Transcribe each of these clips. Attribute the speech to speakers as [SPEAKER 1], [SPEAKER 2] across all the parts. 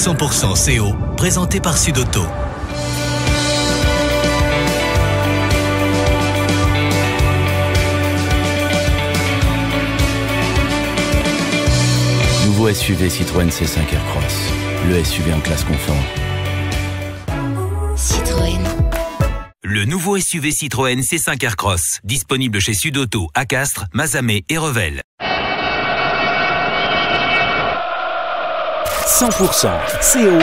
[SPEAKER 1] 100% CO, présenté par Sud-Auto.
[SPEAKER 2] Nouveau SUV Citroën C5 Aircross, le SUV en classe confort.
[SPEAKER 3] Citroën.
[SPEAKER 1] Le nouveau SUV Citroën C5 Aircross, disponible chez Sud-Auto, à Castres, Mazamet et Revel.
[SPEAKER 2] 100% CO,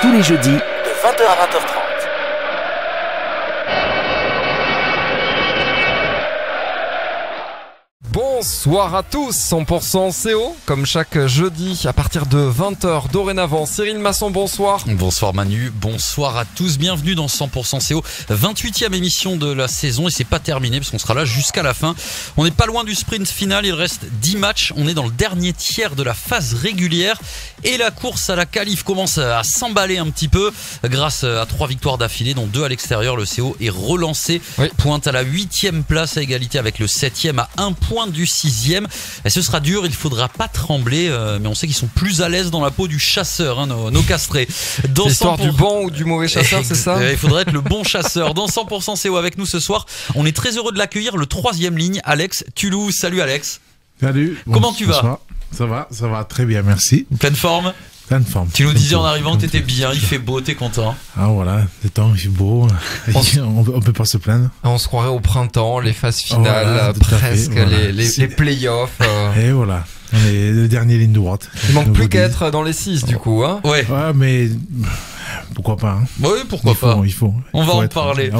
[SPEAKER 2] tous les jeudis, de 20h à 20h30.
[SPEAKER 4] Bonsoir à tous, 100% CO, comme chaque jeudi à partir de 20h dorénavant. Cyril Masson, bonsoir.
[SPEAKER 5] Bonsoir Manu, bonsoir à tous, bienvenue dans 100% CO, 28e émission de la saison et c'est pas terminé parce qu'on sera là jusqu'à la fin. On n'est pas loin du sprint final, il reste 10 matchs, on est dans le dernier tiers de la phase régulière et la course à la qualif commence à s'emballer un petit peu grâce à 3 victoires d'affilée dont 2 à l'extérieur. Le CO est relancé, pointe à la 8e place à égalité avec le 7e à 1 point du 6e. Et ce sera dur, il faudra pas trembler, mais on sait qu'ils sont plus à l'aise dans la peau du chasseur, hein, nos castrés.
[SPEAKER 4] Dans l'histoire du bon ou du mauvais chasseur, c'est ça?
[SPEAKER 5] Il faudrait être le bon chasseur. Dans 100% CO avec nous ce soir, on est très heureux de l'accueillir, le 3e ligne, Alex Tulou. Salut Alex.
[SPEAKER 6] Salut.
[SPEAKER 5] Comment tu vas?
[SPEAKER 6] Ça va très bien, merci.
[SPEAKER 5] Pleine forme?
[SPEAKER 6] Pleine forme.
[SPEAKER 5] Tu nous disais en arrivant que t'étais bien, il fait beau, t'es content?
[SPEAKER 6] Ah voilà, le temps il fait beau, on peut pas se plaindre.
[SPEAKER 4] On se croirait au printemps, les phases finales, voilà, presque, voilà. les playoffs.
[SPEAKER 6] Et voilà, on est le dernier ligne droite.
[SPEAKER 4] Il manque plus qu'à être dans les 6 du coup, hein?
[SPEAKER 6] Ouais, mais... Pourquoi pas, hein.
[SPEAKER 5] Oui, pourquoi pas.
[SPEAKER 6] Il faut.
[SPEAKER 5] On va en parler.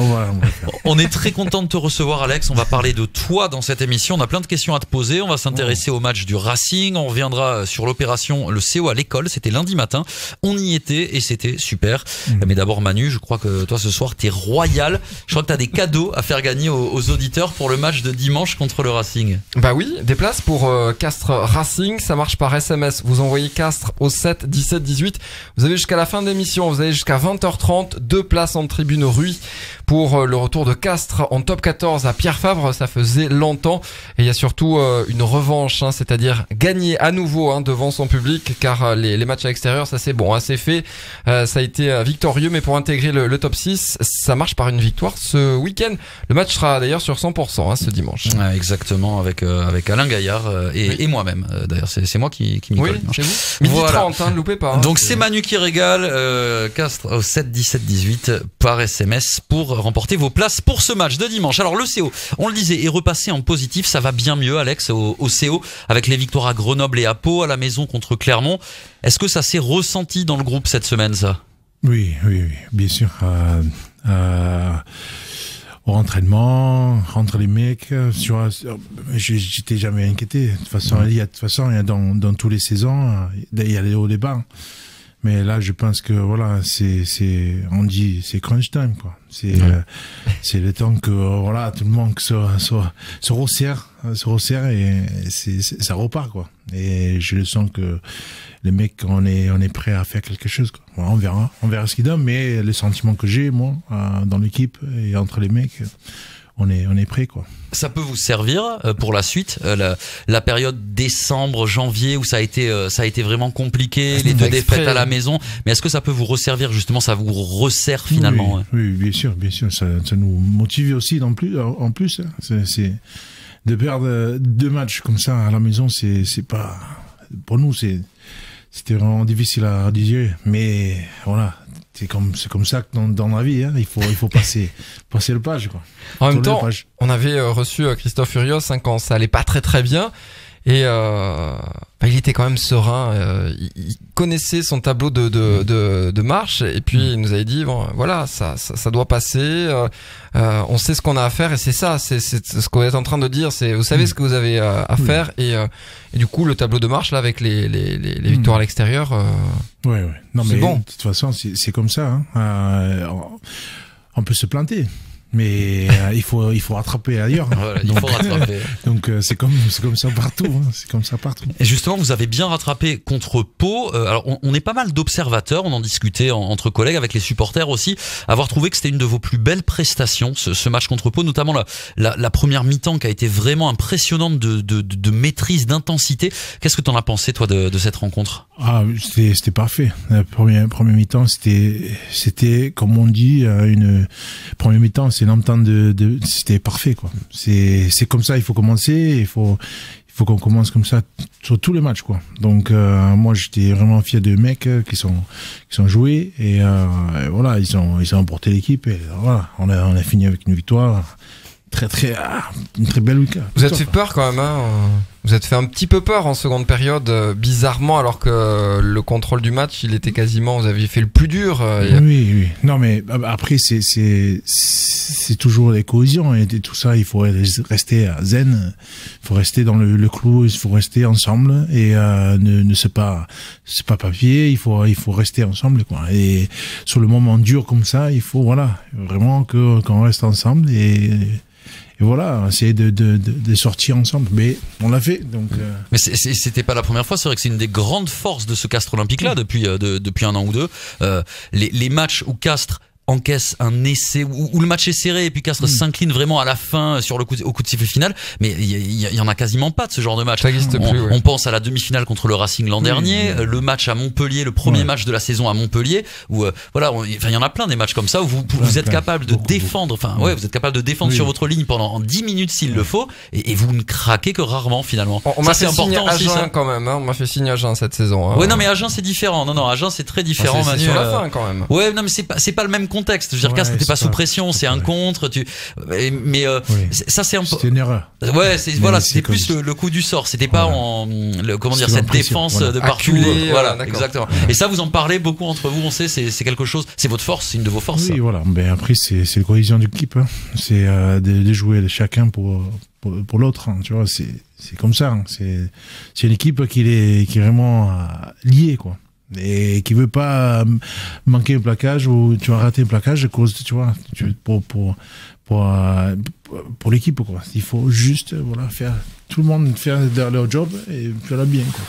[SPEAKER 5] On est très content de te recevoir, Alex. On va parler de toi dans cette émission. On a plein de questions à te poser. On va s'intéresser au match du Racing. On reviendra sur l'opération Le CO à l'école. C'était lundi matin. On y était et c'était super. Mais d'abord, Manu, je crois que toi ce soir, t'es royal. Je crois que t'as des cadeaux à faire gagner aux auditeurs pour le match de dimanche contre le Racing.
[SPEAKER 4] Bah oui, des places pour Castres Racing. Ça marche par SMS. Vous envoyez Castres au 7 17 18. Vous avez jusqu'à la fin de l'émission. Vous avez jusqu'à 20h30, 2 places en tribune Ruy pour le retour de Castres en top 14 à Pierre Fabre. Ça faisait longtemps et il y a surtout une revanche, hein, c'est-à-dire gagner à nouveau, hein, devant son public, car les matchs à l'extérieur, ça c'est bon, hein, c'est fait, ça a été victorieux, mais pour intégrer le top 6, ça marche par une victoire ce week-end. Le match sera d'ailleurs sur 100%, hein, ce dimanche.
[SPEAKER 5] Ouais, exactement, avec Alain Gaillard et moi-même. D'ailleurs, c'est moi qui m'y colle.
[SPEAKER 4] Chez vous. Midi voilà. 30, hein, ne loupez pas. Hein,
[SPEAKER 5] donc c'est Manu qui régale, Castres au 7 17 18 par SMS pour remporter vos places pour ce match de dimanche. Alors le CO, on le disait, est repassé en positif, ça va bien mieux, Alex, au CO, avec les victoires à Grenoble et à Pau, à la maison contre Clermont. Est-ce que ça s'est ressenti dans le groupe cette semaine, ça?
[SPEAKER 6] Oui, bien sûr. Au entraînement, entre les mecs, j'étais jamais inquiété. De toute façon, il y a dans tous les saisons, il y a les hauts et bas. Mais là, je pense que voilà, on dit, c'est crunch time, quoi. C'est le temps que voilà, tout le monde se resserre et ça repart, quoi. Et je le sens que les mecs, on est prêt à faire quelque chose, quoi. Voilà, on verra ce qu'il donne, mais le sentiment que j'ai, moi, dans l'équipe et entre les mecs, on est prêt, quoi.
[SPEAKER 5] Ça peut vous servir pour la suite, la période décembre, janvier où ça a été vraiment compliqué, les 2 défaites à la maison. Mais est-ce que ça peut vous resservir, justement, ça vous resserre finalement?
[SPEAKER 6] Oui, bien sûr, ça nous motive aussi en plus. C'est de perdre 2 matchs comme ça à la maison, c'est pas, pour nous, c'était vraiment difficile à digérer. Mais voilà. C'est comme ça que dans la vie, hein, il faut passer le page, quoi.
[SPEAKER 4] En même temps, on avait reçu Christophe Furios, hein, quand ça allait pas très très bien, et il était quand même serein. Il connaissait son tableau de marche, et puis il nous avait dit bon, voilà, ça doit passer. On sait ce qu'on a à faire, et c'est ça, c'est ce qu'on est en train de dire. C'est vous savez ce que vous avez à faire, et du coup le tableau de marche là avec les victoires à l'extérieur.
[SPEAKER 6] Non, mais
[SPEAKER 4] bon.
[SPEAKER 6] De toute façon, c'est comme ça. Hein. On peut se planter. Mais il faut rattraper ailleurs.
[SPEAKER 5] Voilà, il faut rattraper.
[SPEAKER 6] Donc c'est comme ça partout. Hein. C'est comme ça partout.
[SPEAKER 5] Et justement, vous avez bien rattrapé contre Pau. Alors, on est pas mal d'observateurs. On en discutait entre collègues, avec les supporters aussi. Avoir trouvé que c'était une de vos plus belles prestations, ce match contre Pau, notamment la première mi-temps qui a été vraiment impressionnante de maîtrise, d'intensité. Qu'est-ce que t'en as pensé, toi, de cette rencontre?
[SPEAKER 6] Ah, c'était parfait. La première mi-temps, c'était comme on dit, une première mi-temps. C'est l'entente c'était parfait, quoi. C'est comme ça, il faut commencer, il faut qu'on commence comme ça sur tous les matchs, quoi. Donc moi j'étais vraiment fier des mecs qui sont joués et voilà, ils ont emporté l'équipe et voilà, on a fini avec une victoire. Une très belle week-end.
[SPEAKER 4] Vous êtes fait peur quand même, hein. Vous êtes fait un petit peu peur en seconde période, bizarrement, alors que le contrôle du match, il était quasiment, vous aviez fait le plus dur.
[SPEAKER 6] Oui. Non, mais après, c'est toujours les cohésions et tout ça. Il faut rester zen, il faut rester dans le clou, il faut rester ensemble et c'est pas papier. Il faut rester ensemble, quoi. Et sur le moment dur comme ça, il faut vraiment qu'on reste ensemble et voilà, essayer de sortir ensemble. Mais on l'a fait, donc.
[SPEAKER 5] Mais c'était pas la première fois. C'est vrai que c'est une des grandes forces de ce Castres Olympique là depuis un an ou deux. Les matchs où Castres encaisse un essai où le match est serré et puis Castres s'incline vraiment à la fin au coup de sifflet final, mais il y en a quasiment pas de ce genre de match.
[SPEAKER 4] Ça existe plus,
[SPEAKER 5] on pense à la demi-finale contre le Racing l'an dernier, le match à Montpellier, le premier match de la saison à Montpellier, où il y en a plein des matchs comme ça où vous êtes capable de défendre, vous êtes capable de défendre sur votre ligne pendant 10 minutes s'il le faut, et vous ne craquez que rarement finalement.
[SPEAKER 4] On m'a fait signe à Agen quand même, hein. On m'a fait signe à Agen cette saison. Hein.
[SPEAKER 5] Ouais, non mais Agen c'est différent. Non, Agen c'est très différent.
[SPEAKER 4] C'est sur la fin quand même.
[SPEAKER 5] Ouais, non mais c'est pas le même contexte. Je veux dire, Castres n'était pas sous pression, c'est un contre. Ça c'est un peu.
[SPEAKER 6] C'était une erreur.
[SPEAKER 5] Ouais, c'était plus le coup du sort. C'était pas cette défense de partout.
[SPEAKER 4] Acculé,
[SPEAKER 5] Exactement. Et ça, vous en parlez beaucoup entre vous. On sait, c'est quelque chose. C'est votre force, c'est une de vos forces.
[SPEAKER 6] Oui, voilà. Mais après, c'est la cohésion d'équipe. Hein. C'est de jouer chacun pour l'autre. Hein. Tu vois, c'est comme ça. Hein. C'est une équipe qui est vraiment liée, quoi. Et qui veut pas manquer un plaquage ou tu vas rater un plaquage à cause, tu vois, pour l'équipe, quoi. Il faut juste faire tout le monde faire leur job et faire bien, quoi.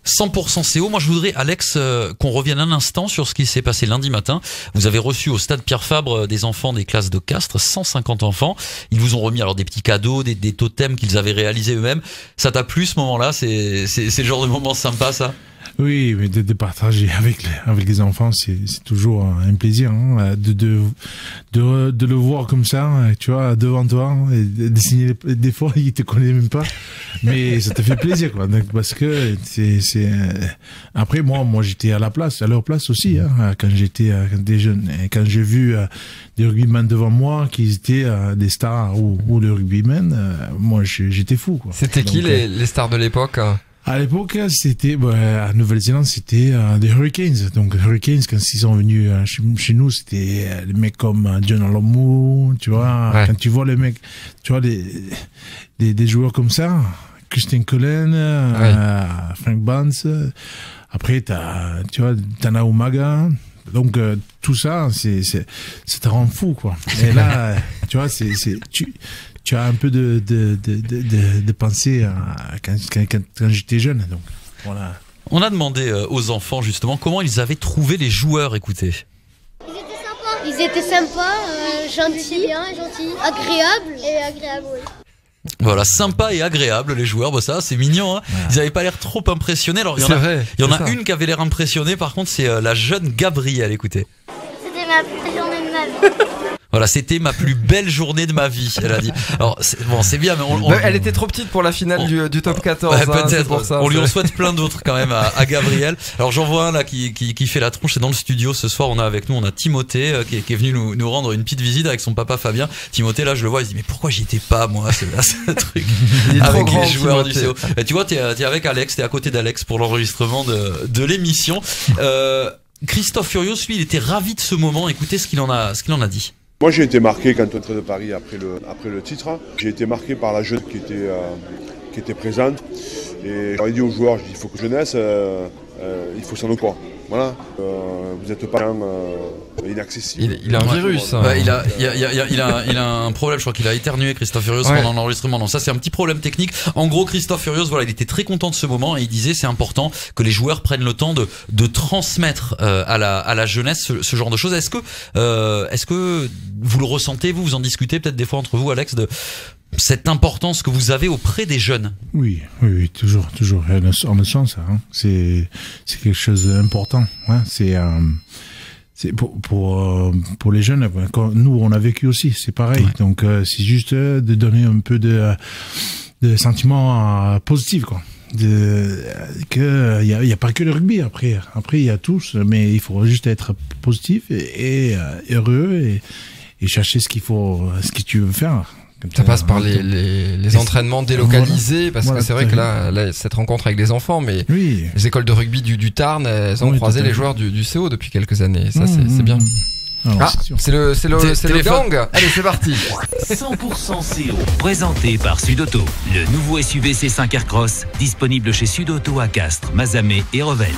[SPEAKER 5] 100% CO. Moi, je voudrais, Alex, qu'on revienne un instant sur ce qui s'est passé lundi matin. Vous avez reçu au stade Pierre Fabre des enfants des classes de Castres, 150 enfants. Ils vous ont remis alors des petits cadeaux, des totems qu'ils avaient réalisés eux-mêmes. Ça t'a plu ce moment-là? C'est le genre de moment sympa, ça?
[SPEAKER 6] Oui, mais de partager avec les enfants, c'est toujours un plaisir, hein, de le voir comme ça, tu vois, devant toi, et dessiner des fois, il te connaît même pas, mais ça te fait plaisir, quoi. Donc, parce que après moi j'étais à leur place aussi, hein, quand j'étais jeune, et quand j'ai vu des rugbymen devant moi qui étaient des stars ou des rugbymen, moi j'étais fou, quoi.
[SPEAKER 4] C'était qui les stars de l'époque?
[SPEAKER 6] À l'époque, c'était à Nouvelle-Zélande, c'était des Hurricanes. Donc Hurricanes, quand ils sont venus chez nous, c'était des mecs comme John Alomu, tu vois. Ouais. Quand tu vois les mecs, tu vois des joueurs comme ça, Christian Cullen, Frank Barnes. Après, tu vois Tana Umaga. Donc tout ça, ça te rend fou, quoi. Et là, tu vois, tu as un peu de pensée quand j'étais jeune, donc voilà.
[SPEAKER 5] On a demandé aux enfants justement comment ils avaient trouvé les joueurs. Écoutez.
[SPEAKER 3] Ils étaient sympas, gentils, agréables, oui.
[SPEAKER 5] Voilà, sympa et agréable les joueurs, ça c'est mignon, hein. Ils avaient pas l'air trop impressionnés. Alors il y en a une qui avait l'air impressionnée, par contre c'est la jeune Gabrielle, écoutez.
[SPEAKER 3] C'était ma plus journée de ma vie.
[SPEAKER 5] Voilà, c'était ma plus belle journée de ma vie, elle a dit. Alors, c'est bien, mais
[SPEAKER 4] elle était trop petite pour la finale du top 14.
[SPEAKER 5] Ouais, peut-être. Pour ça, on lui en souhaite plein d'autres quand même à Gabriel. Alors, j'en vois un là qui fait la tronche. C'est dans le studio ce soir. On a Timothée qui est venu nous rendre une petite visite avec son papa Fabien. Timothée, là, je le vois, il se dit mais pourquoi j'y étais pas moi, ce truc
[SPEAKER 4] il est
[SPEAKER 5] avec
[SPEAKER 4] trop grand,
[SPEAKER 5] les joueurs
[SPEAKER 4] Timothée.
[SPEAKER 5] du CO. Et tu vois, t'es avec Alex, t'es à côté d'Alex pour l'enregistrement de l'émission. Christophe Furios, lui, il était ravi de ce moment. Écoutez ce qu'il en a dit.
[SPEAKER 7] Moi j'ai été marqué quand on est entré de Paris après le titre. J'ai été marqué par la jeune qui était présente. Et j'aurais dit aux joueurs, il faut que jeunesse, il faut s'en occuper. Voilà, vous n'êtes pas inaccessible.
[SPEAKER 4] Il a un virus.
[SPEAKER 5] Ouais, il a un problème, je crois qu'il a éternué, Christophe Furios, pendant l'enregistrement. Donc ça, c'est un petit problème technique. En gros, Christophe Furios, voilà, il était très content de ce moment et il disait c'est important que les joueurs prennent le temps de transmettre à la jeunesse ce genre de choses. Est-ce que vous le ressentez, vous en discutez peut-être des fois entre vous, Alex, de cette importance que vous avez auprès des jeunes?
[SPEAKER 6] Oui, toujours. On le sent ça. Hein. C'est quelque chose d'important. Hein. C'est pour les jeunes. Nous, on a vécu aussi. C'est pareil. Ouais. Donc, c'est juste de donner un peu de sentiments positifs, quoi. Que il y a pas que le rugby. Après, il y a tous. Mais il faut juste être positif et heureux et chercher ce que tu veux faire.
[SPEAKER 4] Ça passe par les entraînements délocalisés, parce que c'est vrai que là, cette rencontre avec les enfants, mais les écoles de rugby du Tarn, elles ont croisé les joueurs du CO depuis quelques années. Ça, c'est bien.
[SPEAKER 2] Alors,
[SPEAKER 4] c'est le gang. Allez, c'est parti.
[SPEAKER 1] 100% CO, présenté par Sudauto. Le nouveau SUV C5 Aircross, disponible chez Sudauto à Castres, Mazamet et Revel.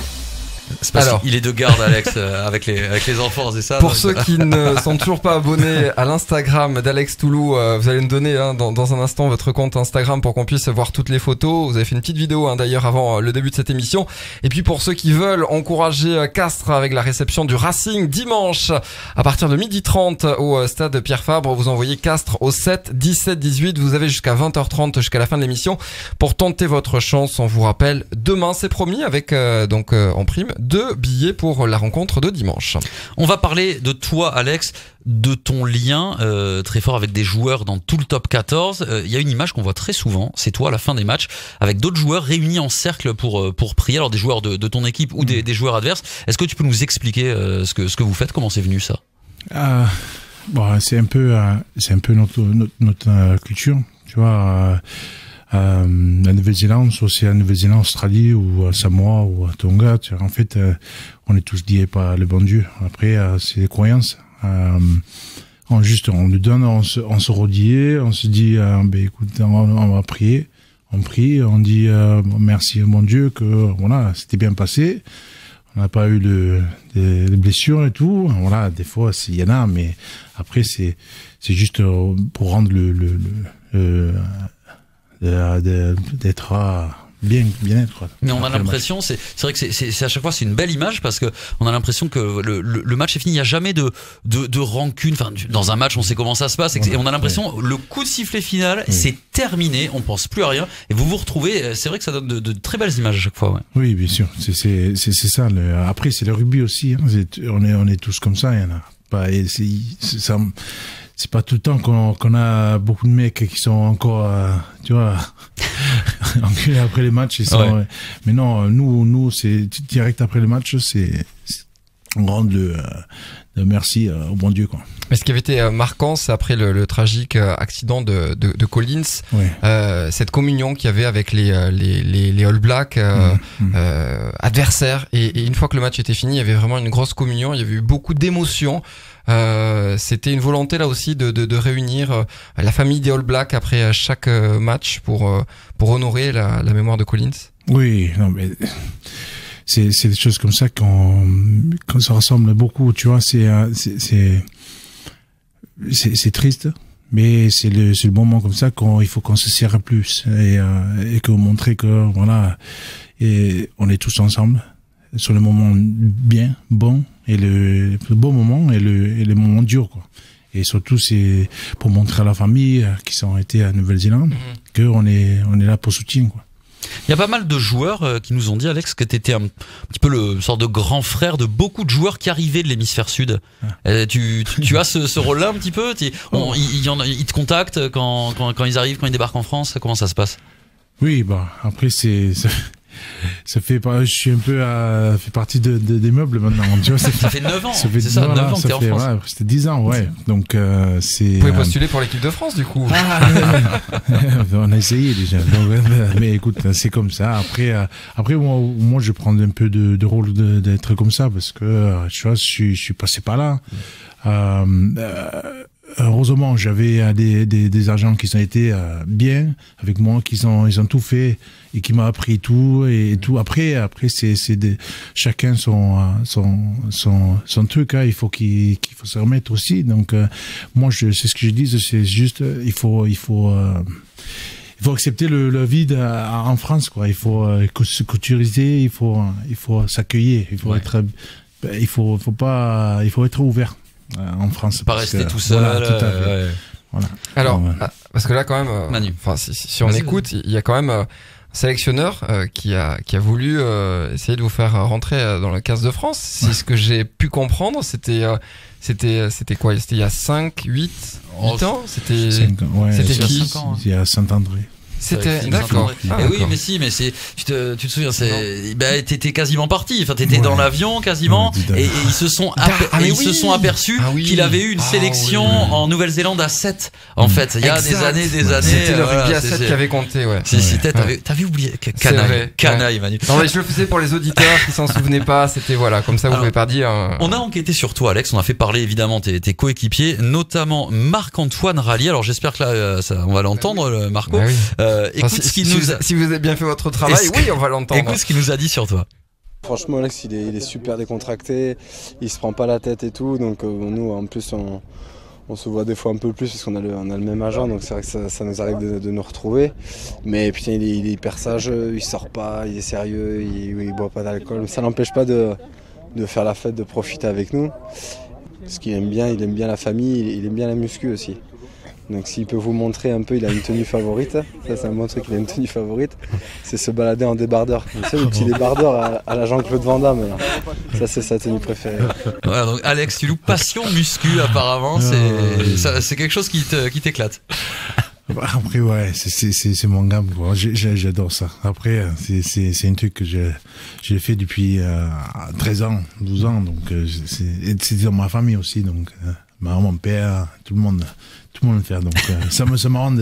[SPEAKER 5] C'est parce qu'il est de garde, Alex, avec les enfants, c'est ça?
[SPEAKER 4] Pour ceux qui ne sont toujours pas abonnés à l'Instagram d'Alex Toulou, vous allez me donner dans un instant votre compte Instagram pour qu'on puisse voir toutes les photos. Vous avez fait une petite vidéo d'ailleurs avant le début de cette émission. Et puis pour ceux qui veulent encourager Castres avec la réception du Racing dimanche à partir de 12h30 au stade Pierre Fabre, vous envoyez Castres au 7 17 18. Vous avez jusqu'à 20h30 jusqu'à la fin de l'émission pour tenter votre chance. On vous rappelle, demain c'est promis avec en prime 2 billets pour la rencontre de dimanche.
[SPEAKER 5] On va parler de toi, Alex, de ton lien très fort avec des joueurs dans tout le top 14. Il y a une image qu'on voit très souvent, c'est toi à la fin des matchs avec d'autres joueurs réunis en cercle pour prier, alors des joueurs de ton équipe ou des joueurs adverses. Est-ce que tu peux nous expliquer ce que vous faites, comment c'est venu ça?
[SPEAKER 6] C'est un peu notre culture, tu vois. La Nouvelle-Zélande, soit c'est la Nouvelle-Zélande, Australie ou à Samoa ou à Tonga, en fait, on est tous guidés par le bon Dieu. Après, c'est des croyances. On nous donne, on se redit, on se dit, écoute, on va prier. On prie, on dit merci mon Dieu que voilà, c'était bien passé. On n'a pas eu des blessures et tout. Voilà, des fois, il y en a, mais après, c'est juste pour rendre d'être bien-être.
[SPEAKER 5] Mais on a l'impression, c'est vrai que c'est à chaque fois c'est une belle image parce que on a l'impression que le match est fini. Il n'y a jamais de rancune. Enfin, dans un match, on sait comment ça se passe et on a l'impression le coup de sifflet final, c'est terminé. On pense plus à rien et vous vous retrouvez. C'est vrai que ça donne de très belles images à chaque fois. Ouais.
[SPEAKER 6] Oui, bien sûr. C'est ça. Après, c'est le rugby aussi. Hein. On est tous comme ça. Il y en a pas. C'est pas tout le temps qu'on a beaucoup de mecs qui sont encore, tu vois, enculés après les matchs. Mais non, nous, c'est direct après le match, on rend de merci au bon Dieu, quoi.
[SPEAKER 4] Mais ce qui avait été marquant, c'est après le tragique accident de Collins, cette communion qu'il y avait avec les All Blacks adversaires. Et une fois que le match était fini, il y avait vraiment une grosse communion. Il y avait eu beaucoup d'émotions. C'était une volonté là aussi de réunir la famille des All Blacks après chaque match pour honorer la mémoire de Collins.
[SPEAKER 6] Oui, non mais c'est des choses comme ça qu'on se ressemble beaucoup, tu vois. C'est triste, mais c'est le moment comme ça il faut qu'on se serre plus et qu'on montre que voilà, et on est tous ensemble sur le moment bien bon et le beau moment et le moment dur, quoi. Et surtout, c'est pour montrer à la famille qui sont été à Nouvelle-Zélande qu'on est là pour soutien, quoi.
[SPEAKER 5] Il y a pas mal de joueurs qui nous ont dit, Alex, que tu étais un petit peu le sorte de grand frère de beaucoup de joueurs qui arrivaient de l'hémisphère sud. Tu as ce rôle-là un petit peu. Ils te contactent quand ils arrivent, quand ils débarquent en France. Comment ça se passe?
[SPEAKER 6] Oui, après ça fait pas, je suis un peu fait partie des meubles maintenant, tu vois.
[SPEAKER 5] Ça fait 9 ans. C'est ça, 9 ans que t'es en France.
[SPEAKER 6] Ouais, c'était 10 ans, ouais. Donc c'est.
[SPEAKER 4] Vous pouvez postuler pour l'équipe de France, du coup.
[SPEAKER 6] On a essayé déjà. Donc, mais écoute, c'est comme ça. Après moi je prends un peu de rôle d'être comme ça parce que tu vois, je suis passé par là. heureusement, j'avais des agents qui ont été bien avec moi, ils ont tout fait et qui m'ont appris tout et tout. Après, c'est chacun son truc. Hein, il faut qu'il faut se remettre aussi. Donc, moi, c'est ce que je dis, c'est juste, il faut accepter le vide en France, quoi. Il faut se culturiser, il faut s'accueillir, il faut être ouvert en France.
[SPEAKER 5] Pas rester tout seul.
[SPEAKER 6] Voilà, tout à fait.
[SPEAKER 5] Ouais.
[SPEAKER 6] Voilà.
[SPEAKER 4] Alors, parce que là quand même,
[SPEAKER 5] Manu.
[SPEAKER 4] Si on écoute, il y a quand même un sélectionneur qui a voulu essayer de vous faire rentrer dans le 15 de France. C'est ce que j'ai pu comprendre. C'était quoi? C'était il y a 8 ans? C'était qui?
[SPEAKER 6] Il y a Saint-André.
[SPEAKER 4] C'était d'accord.
[SPEAKER 5] Oui, mais tu te souviens, t'étais quasiment parti. Enfin, t'étais dans l'avion quasiment, et ils se sont aperçus qu'il avait eu une sélection en Nouvelle-Zélande à 7. En fait, il y a des années.
[SPEAKER 4] C'était le rugby à 7 qui avait compté, ouais.
[SPEAKER 5] T'avais oublié canaille, Manu.
[SPEAKER 4] Non, mais je le faisais pour les auditeurs qui s'en souvenaient pas. C'était voilà, comme ça vous pouvez pas dire.
[SPEAKER 5] On a enquêté sur toi, Alex. On a fait parler évidemment tes coéquipiers, notamment Marc-Antoine Rallier. Alors j'espère que là, on va l'entendre, Marco. Écoute
[SPEAKER 4] si vous avez bien fait votre travail, oui, on va l'entendre.
[SPEAKER 5] Écoute ce qu'il nous a dit sur toi.
[SPEAKER 8] Franchement, Alex, il est super décontracté, il se prend pas la tête et tout. Donc nous, en plus, on se voit des fois un peu plus parce qu'on a le même agent. Donc c'est vrai que ça nous arrive de nous retrouver. Mais putain, il est hyper sage, il sort pas, il est sérieux, il boit pas d'alcool. Ça n'empêche pas de faire la fête, de profiter avec nous. Parce qu'il aime bien la famille, il aime bien la muscu aussi. Donc s'il peut vous montrer un peu, il a une tenue favorite. Ça c'est un bon truc, il a une tenue favorite. C'est se balader en débardeur. Vous savez, le petit débardeur à la Jean-Claude Van Damme. Là. Ça c'est sa tenue préférée.
[SPEAKER 5] Voilà, donc Alex, tu loues passion muscu apparemment. C'est quelque chose qui t'éclate.
[SPEAKER 6] Après ouais, c'est mon gamme, quoi. J'adore ça. Après c'est un truc que j'ai fait depuis 13 ans, 12 ans. Donc c'est dans ma famille aussi. Donc mon père, tout le monde le fait, donc ça me rend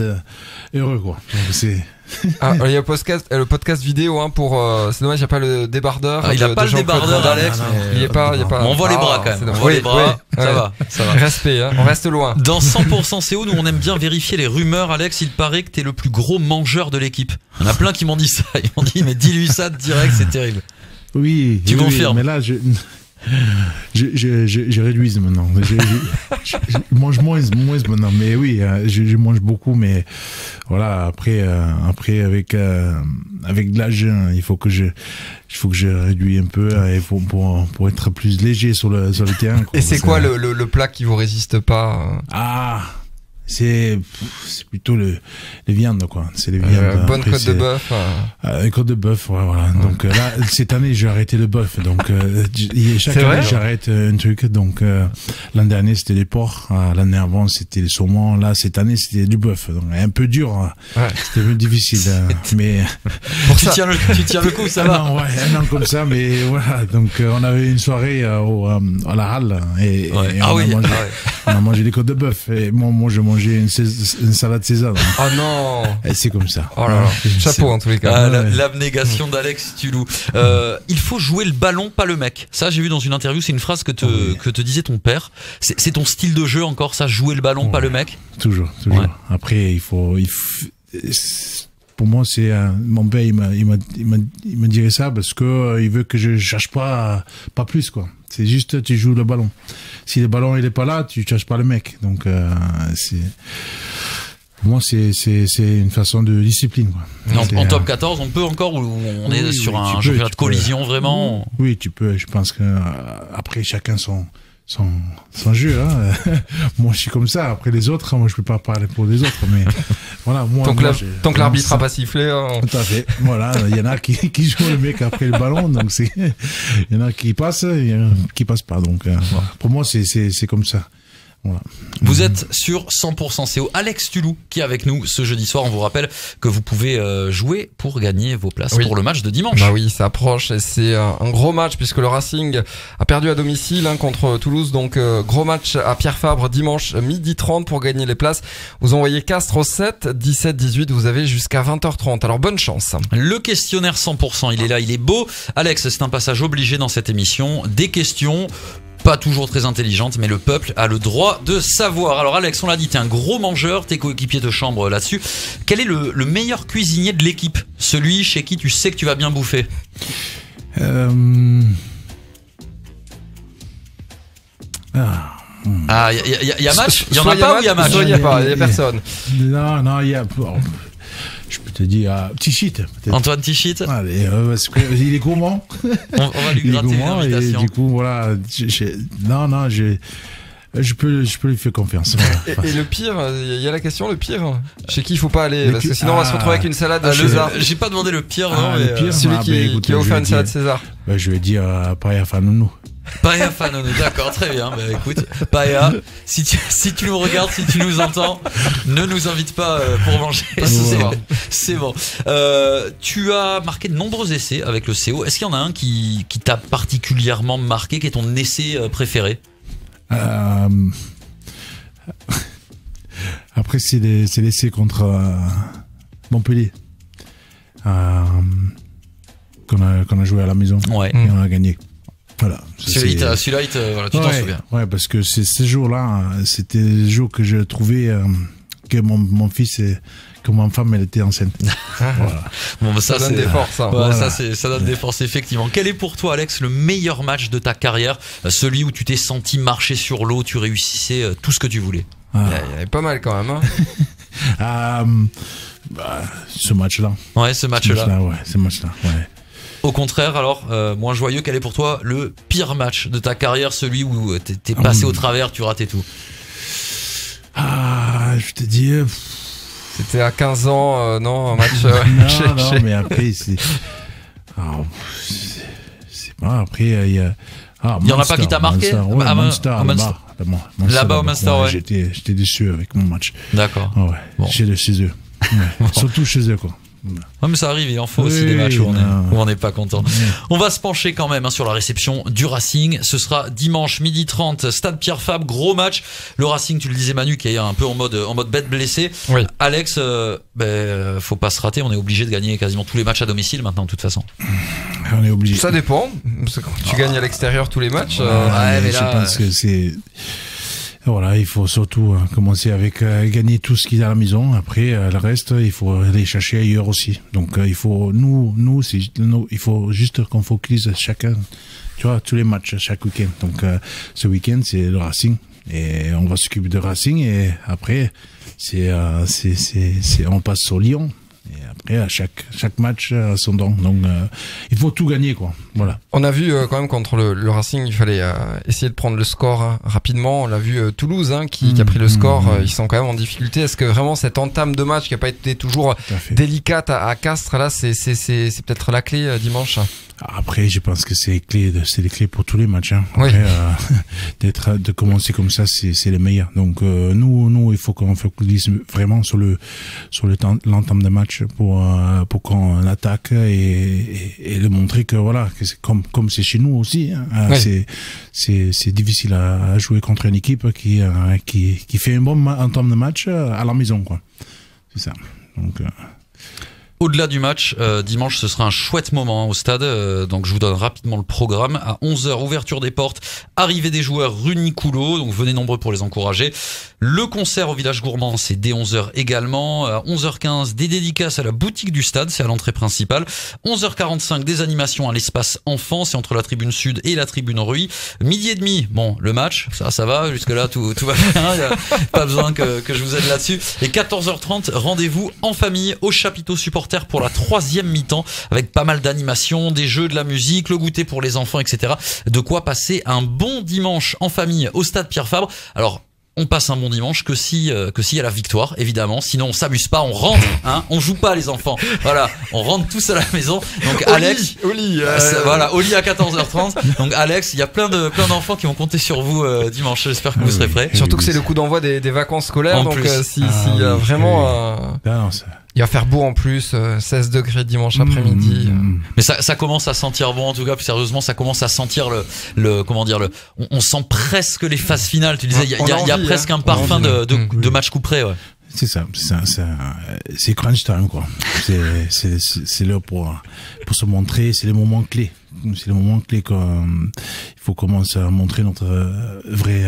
[SPEAKER 6] heureux, quoi. Donc,
[SPEAKER 4] il y a le podcast vidéo pour c'est dommage, il n'y a pas le débardeur.
[SPEAKER 5] Il n'a pas le débardeur, Alex.
[SPEAKER 4] Il n'y a pas.
[SPEAKER 5] On voit les bras quand même. On voit les bras. Ça va.
[SPEAKER 4] Respect, on reste loin.
[SPEAKER 5] Dans 100% CO, nous on aime bien vérifier les rumeurs. Alex, il paraît que t'es le plus gros mangeur de l'équipe. Il y en a plein qui m'ont dit ça. Ils m'ont dit mais dis-lui ça direct, c'est terrible.
[SPEAKER 6] Oui.
[SPEAKER 5] Tu confirmes.
[SPEAKER 6] Mais là je réduise maintenant. Je mange moins maintenant, mais oui, je mange beaucoup, mais voilà. Après avec l'âge, il faut que je réduise un peu pour être plus léger sur le terrain. Quoi.
[SPEAKER 4] Et c'est quoi le plat qui vous résiste pas?
[SPEAKER 6] C'est plutôt les viandes, quoi. C'est les viandes.
[SPEAKER 4] Bonne côte de bœuf.
[SPEAKER 6] Côte de bœuf, voilà. Donc là, cette année, j'ai arrêté le bœuf. Donc chaque année, j'arrête un truc. Donc l'an dernier, c'était les porcs. L'année avant, c'était les saumons. Là, cette année, c'était du bœuf. Donc un peu dur. C'était un peu difficile. Mais
[SPEAKER 5] tu tiens le coup, ça va.
[SPEAKER 6] Non, un an comme ça, mais voilà. Donc on avait une soirée à la Halle et on a mangé des côtes de bœuf. Et moi, je mangeais une salade César.
[SPEAKER 4] Oh non.
[SPEAKER 6] Et c'est comme ça.
[SPEAKER 4] Oh là là. Chapeau en tous les cas.
[SPEAKER 5] L'abnégation d'Alex Tulou. Il faut jouer le ballon, pas le mec. Ça, j'ai vu dans une interview, c'est une phrase que te disait ton père. C'est ton style de jeu encore, ça, jouer le ballon, pas le mec.
[SPEAKER 6] Toujours. Ouais. Après, il faut pour moi, c'est mon père, il me dirait ça parce que il veut que je cherche pas plus, quoi. C'est juste, tu joues le ballon. Si le ballon il est pas là, tu cherches pas le mec. Donc pour moi, c'est une façon de discipline, quoi.
[SPEAKER 5] En top 14, on peut encore, ou on est sur un championnat de collision vraiment.
[SPEAKER 6] Oui, tu peux. Je pense que après chacun son jeu, hein. Moi je suis comme ça. Après les autres, moi je peux pas parler pour les autres, mais voilà.
[SPEAKER 4] Tant que l'arbitre a pas sifflé.
[SPEAKER 6] Tout à fait. Voilà, il y en a qui jouent le mec après le ballon, donc il y en a qui passent, il y en a qui passent pas. Donc voilà. Pour moi c'est comme ça. Voilà.
[SPEAKER 5] Vous êtes sur 100% CO. Alex Tulou qui est avec nous ce jeudi soir. On vous rappelle que vous pouvez jouer pour gagner vos places pour le match de dimanche.
[SPEAKER 4] Bah oui, ça approche et c'est un gros match puisque le Racing a perdu à domicile contre Toulouse. Donc gros match à Pierre Fabre dimanche 12h30 pour gagner les places. Vous envoyez Castres au 7 17 18. Vous avez jusqu'à 20h30. Alors bonne chance.
[SPEAKER 5] Le questionnaire 100%, il est là, il est beau. Alex, c'est un passage obligé dans cette émission. Des questions Pas toujours très intelligente, mais le peuple a le droit de savoir. Alors Alex, on l'a dit, t'es un gros mangeur, tes coéquipiers te chambrent là-dessus. Quel est le meilleur cuisinier de l'équipe? Celui chez qui tu sais que tu vas bien bouffer? Ah, y a match? Il y en a pas ou il y a match?
[SPEAKER 4] Il y a pas, il y a personne.
[SPEAKER 6] Non, il y a... Je peux te dire, Tichit, peut-être.
[SPEAKER 5] Antoine Tichit.
[SPEAKER 6] Allez, parce qu'il est gourmand.
[SPEAKER 5] On va lui gratter une invitation.
[SPEAKER 6] Et du coup, voilà, je peux lui faire confiance. Voilà.
[SPEAKER 4] Et le pire, il y a la question, le pire, chez qui il faut pas aller, parce que sinon on va se retrouver avec une salade de César.
[SPEAKER 5] J'ai pas demandé le pire, non, mais
[SPEAKER 6] le pire,
[SPEAKER 4] celui qui a offert une salade César.
[SPEAKER 6] Je vais dire Paella Fanonou.
[SPEAKER 5] Paella Fanonou, d'accord, très bien. Bah écoute, Paella, si tu nous regardes, si tu nous entends, ne nous invite pas pour manger. C'est bon. Tu as marqué de nombreux essais avec le CO. Est-ce qu'il y en a un qui t'a particulièrement marqué, qui est ton essai préféré?
[SPEAKER 6] Après, c'est l'essai contre Montpellier. Qu'on a joué à la maison.
[SPEAKER 5] Ouais.
[SPEAKER 6] Et on a gagné. Voilà.
[SPEAKER 5] Celui-là, voilà, tu t'en souviens.
[SPEAKER 6] Ouais, parce que ce jour-là, c'était le jour que je trouvais que mon fils que ma femme elle était enceinte. Voilà.
[SPEAKER 5] Bon,
[SPEAKER 4] ça donne des forces. Hein.
[SPEAKER 5] Ouais, voilà. Ça donne des forces, effectivement. Quel est pour toi, Alex, le meilleur match de ta carrière? Celui où tu t'es senti marcher sur l'eau, tu réussissais tout ce que tu voulais?
[SPEAKER 4] Il y avait pas mal quand même. Hein.
[SPEAKER 6] Ce match-là.
[SPEAKER 5] Ouais, ce match-là.
[SPEAKER 6] Ouais.
[SPEAKER 5] Au contraire, alors, moins joyeux, quel est pour toi le pire match de ta carrière, celui où t'es passé au travers, tu ratais tout?
[SPEAKER 6] Je te dis...
[SPEAKER 4] C'était à 15 ans, non, un match...
[SPEAKER 6] non, mais après, c'est pas... Après, il y a...
[SPEAKER 5] il y en a pas qui t'a marqué?
[SPEAKER 6] Là-bas
[SPEAKER 5] au Munster, ouais.
[SPEAKER 6] J'étais déçu avec mon match.
[SPEAKER 5] D'accord.
[SPEAKER 6] Ouais, bon. Chez eux. Ouais. Bon. Surtout chez eux, quoi.
[SPEAKER 5] Ouais, mais ça arrive, il en faut aussi des matchs où on n'est pas content. On va se pencher quand même sur la réception du Racing. Ce sera dimanche 12h30, Stade Pierre Fabre, gros match. Le Racing, tu le disais Manu, qui est un peu en mode bête blessée.
[SPEAKER 4] Oui.
[SPEAKER 5] Alex, faut pas se rater, on est obligé de gagner quasiment tous les matchs à domicile maintenant de toute façon.
[SPEAKER 6] On est obligé.
[SPEAKER 4] Ça dépend. Tu gagnes à l'extérieur tous les matchs.
[SPEAKER 6] Mais là, je pense que c'est... Voilà, il faut surtout commencer avec gagner tout ce qu'il y a à la maison. Après, le reste, il faut aller chercher ailleurs aussi. Donc, il faut il faut juste qu'on focalise chacun, tu vois, tous les matchs chaque week-end. Donc, ce week-end, c'est le Racing et on va s'occuper de Racing et après, on passe au Lyon. Et après, à chaque match a son don. Donc, il faut tout gagner, quoi. Voilà.
[SPEAKER 4] On a vu quand même contre le Racing, il fallait essayer de prendre le score rapidement. On l'a vu Toulouse qui a pris le score. Ils sont quand même en difficulté. Est-ce que vraiment cette entame de match qui n'a pas été toujours délicate à Castres, là, c'est peut-être la clé dimanche?
[SPEAKER 6] Après, je pense que c'est les clés pour tous les matchs. Hein. Après,
[SPEAKER 4] oui.
[SPEAKER 6] De commencer comme ça, c'est le meilleur. Donc nous, il faut qu'on focalise vraiment sur l'entame de match pour qu'on attaque et le montrer que voilà, que c'est comme c'est chez nous aussi. Hein. Oui. C'est difficile à jouer contre une équipe qui fait un bon entame de match à la maison, quoi. C'est ça. Donc
[SPEAKER 5] au-delà du match, dimanche, ce sera un chouette moment au stade. Donc, je vous donne rapidement le programme. À 11h, ouverture des portes, arrivée des joueurs rue Nicoulot. Donc, venez nombreux pour les encourager. Le concert au Village Gourmand, c'est dès 11h également. À 11h15, des dédicaces à la boutique du stade, c'est à l'entrée principale. 11h45, des animations à l'espace enfant, c'est entre la tribune sud et la tribune rue. Midi et demi, bon, le match, ça va. Jusque-là, tout va bien. Il y a pas besoin que je vous aide là-dessus. Et 14h30, rendez-vous en famille au chapiteau supporter pour la 3e mi-temps avec pas mal d'animations, des jeux, de la musique, le goûter pour les enfants, etc. De quoi passer un bon dimanche en famille au stade Pierre Fabre. Alors, on passe un bon dimanche que s'il y a la victoire, évidemment. Sinon, on s'amuse pas, on rentre, hein. On joue pas, les enfants. Voilà. On rentre tous à la maison. Donc, Alex.
[SPEAKER 4] Au lit
[SPEAKER 5] à 14h30. Donc, Alex, il y a plein d'enfants qui vont compter sur vous, dimanche. J'espère que vous serez prêts.
[SPEAKER 4] Surtout que c'est le coup d'envoi des vacances scolaires.
[SPEAKER 5] En
[SPEAKER 4] donc,
[SPEAKER 5] plus.
[SPEAKER 4] vraiment, il va faire beau en plus, 16 degrés dimanche après-midi.
[SPEAKER 5] Mais ça commence à sentir bon, en tout cas, plus sérieusement, ça commence à sentir on sent presque les phases finales. Tu disais, il y a presque un parfum de match coup près, ouais.
[SPEAKER 6] C'est ça, c'est crunch time, quoi. C'est là pour se montrer, c'est les moments clés c'est le moment clé qu'il faut commencer à montrer notre vrai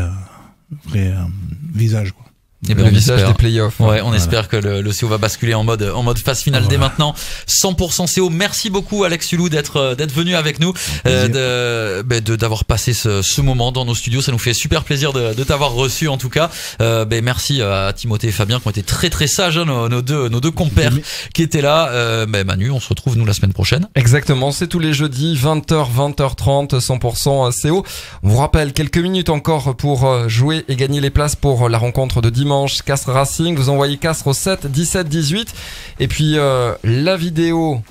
[SPEAKER 6] visage, quoi.
[SPEAKER 5] Et
[SPEAKER 4] le visage des playoffs.
[SPEAKER 5] Ouais, on espère que le CO va basculer en mode phase finale dès maintenant. 100% CO. Merci beaucoup Alex Hulou d'être venu avec nous, d'avoir passé ce moment dans nos studios. Ça nous fait super plaisir de t'avoir reçu en tout cas. Merci à Timothée et Fabien qui ont été très très sages, hein, nos deux compères qui étaient là. Manu, on se retrouve nous la semaine prochaine.
[SPEAKER 4] Exactement, c'est tous les jeudis 20h 20h30 100% CO. On vous rappelle quelques minutes encore pour jouer et gagner les places pour la rencontre de dimanche Castres Racing. Vous envoyez Castres au 7 17 18 et puis la vidéo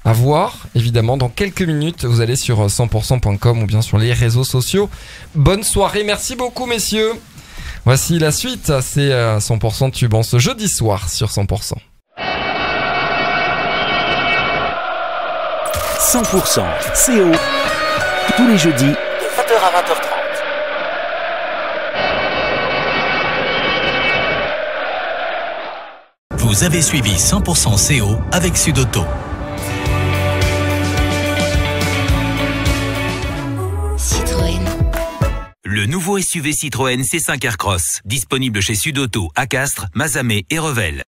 [SPEAKER 4] à voir évidemment dans quelques minutes. Vous allez sur 100%.com ou bien sur les réseaux sociaux. Bonne soirée, merci beaucoup messieurs. Voici la suite, c'est 100% tube en ce jeudi soir sur 100%.
[SPEAKER 2] 100% CO tous les jeudis de 20h à 20h30.
[SPEAKER 1] Vous avez suivi 100% CO avec Sud-Auto.
[SPEAKER 3] Citroën.
[SPEAKER 1] Le nouveau SUV Citroën C5 Aircross, disponible chez Sud-Auto à Castres, Mazamet et Revel.